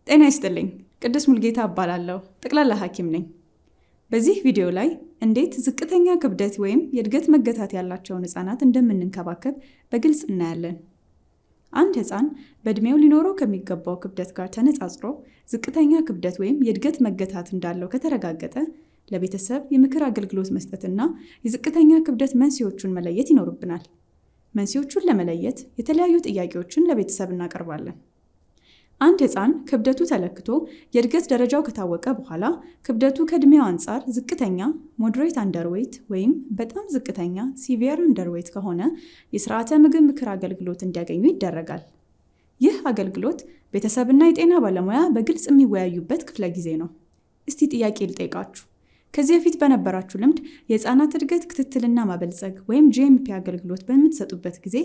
ጤና ይስጥልኝ። ቅድስት ሙልጌታ እባላለሁ። ጠቅላላ ሐኪም ነኝ። በዚህ ቪዲዮ ላይ እንዴት ዝቅተኛ ክብደት ወይም የእድገት መገታት ያላቸውን ህፃናት እንደምንንከባከብ በግልጽ እናያለን። አንድ ህፃን በእድሜው ሊኖረው ከሚገባው ክብደት ጋር ተነጻጽሮ ዝቅተኛ ክብደት ወይም የእድገት መገታት እንዳለው ከተረጋገጠ ለቤተሰብ የምክር አገልግሎት መስጠትና የዝቅተኛ ክብደት መንስኤዎቹን መለየት ይኖርብናል። መንስኤዎቹን ለመለየት የተለያዩ ጥያቄዎችን ለቤተሰብ እናቀርባለን። አንድ ህፃን ክብደቱ ተለክቶ የእድገት ደረጃው ከታወቀ በኋላ ክብደቱ ከእድሜው አንጻር ዝቅተኛ ሞዴሬት አንደርዌይት ወይም በጣም ዝቅተኛ ሲቪየር አንደርዌይት ከሆነ የስርዓተ ምግብ ምክር አገልግሎት እንዲያገኙ ይደረጋል። ይህ አገልግሎት ቤተሰብና የጤና ባለሙያ በግልጽ የሚወያዩበት ክፍለ ጊዜ ነው። እስቲ ጥያቄ ልጠይቃችሁ። ከዚህ በፊት በነበራችሁ ልምድ የህፃናት እድገት ክትትልና ማበልጸግ ወይም GMP አገልግሎት በምትሰጡበት ጊዜ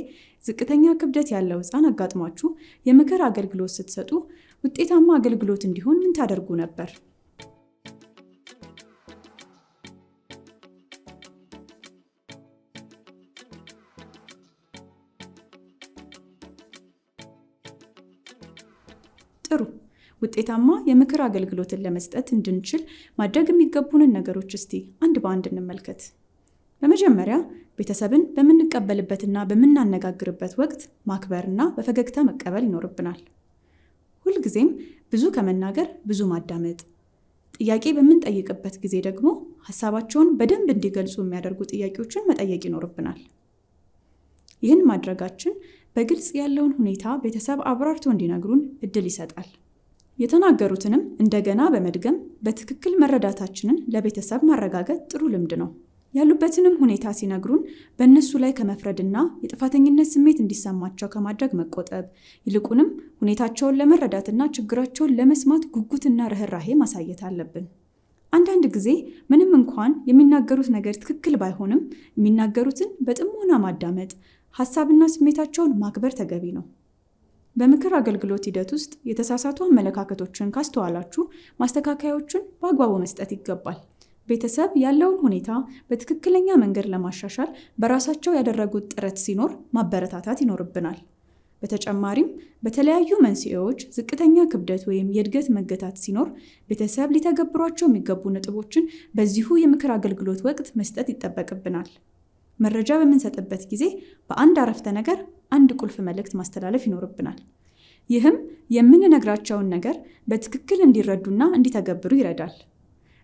ዝቅተኛ ክብደት ያለው ህፃን አጋጥሟችሁ የምክር አገልግሎት ስትሰጡ ውጤታማ አገልግሎት እንዲሆን ምን ታደርጉ ነበር? ጥሩ። ውጤታማ የምክር አገልግሎትን ለመስጠት እንድንችል ማድረግ የሚገቡንን ነገሮች እስቲ አንድ በአንድ እንመልከት። በመጀመሪያ ቤተሰብን በምንቀበልበትና በምናነጋግርበት ወቅት ማክበርና በፈገግታ መቀበል ይኖርብናል። ሁልጊዜም ብዙ ከመናገር ብዙ ማዳመጥ፣ ጥያቄ በምንጠይቅበት ጊዜ ደግሞ ሀሳባቸውን በደንብ እንዲገልጹ የሚያደርጉ ጥያቄዎችን መጠየቅ ይኖርብናል። ይህን ማድረጋችን በግልጽ ያለውን ሁኔታ ቤተሰብ አብራርቶ እንዲነግሩን እድል ይሰጣል። የተናገሩትንም እንደገና በመድገም በትክክል መረዳታችንን ለቤተሰብ ማረጋገጥ ጥሩ ልምድ ነው። ያሉበትንም ሁኔታ ሲነግሩን በእነሱ ላይ ከመፍረድና የጥፋተኝነት ስሜት እንዲሰማቸው ከማድረግ መቆጠብ፣ ይልቁንም ሁኔታቸውን ለመረዳትና ችግራቸውን ለመስማት ጉጉትና ርህራሄ ማሳየት አለብን። አንዳንድ ጊዜ ምንም እንኳን የሚናገሩት ነገር ትክክል ባይሆንም የሚናገሩትን በጥሞና ማዳመጥ፣ ሀሳብና ስሜታቸውን ማክበር ተገቢ ነው። በምክር አገልግሎት ሂደት ውስጥ የተሳሳቱ አመለካከቶችን ካስተዋላችሁ ማስተካከያዎችን በአግባቡ መስጠት ይገባል። ቤተሰብ ያለውን ሁኔታ በትክክለኛ መንገድ ለማሻሻል በራሳቸው ያደረጉት ጥረት ሲኖር ማበረታታት ይኖርብናል። በተጨማሪም በተለያዩ መንስኤዎች ዝቅተኛ ክብደት ወይም የእድገት መገታት ሲኖር ቤተሰብ ሊተገብሯቸው የሚገቡ ነጥቦችን በዚሁ የምክር አገልግሎት ወቅት መስጠት ይጠበቅብናል። መረጃ በምንሰጥበት ጊዜ በአንድ አረፍተ ነገር አንድ ቁልፍ መልእክት ማስተላለፍ ይኖርብናል። ይህም የምንነግራቸውን ነገር በትክክል እንዲረዱና እንዲተገብሩ ይረዳል።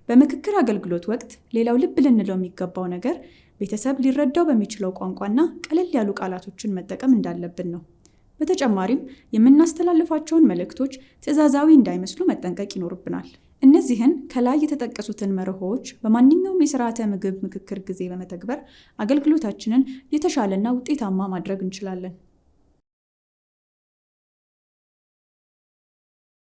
በምክክር አገልግሎት ወቅት ሌላው ልብ ልንለው የሚገባው ነገር ቤተሰብ ሊረዳው በሚችለው ቋንቋና ቀለል ያሉ ቃላቶችን መጠቀም እንዳለብን ነው። በተጨማሪም የምናስተላልፋቸውን መልእክቶች ትዕዛዛዊ እንዳይመስሉ መጠንቀቅ ይኖርብናል። እነዚህን ከላይ የተጠቀሱትን መርሆዎች በማንኛውም የስርዓተ ምግብ ምክክር ጊዜ በመተግበር አገልግሎታችንን የተሻለና ውጤታማ ማድረግ እንችላለን።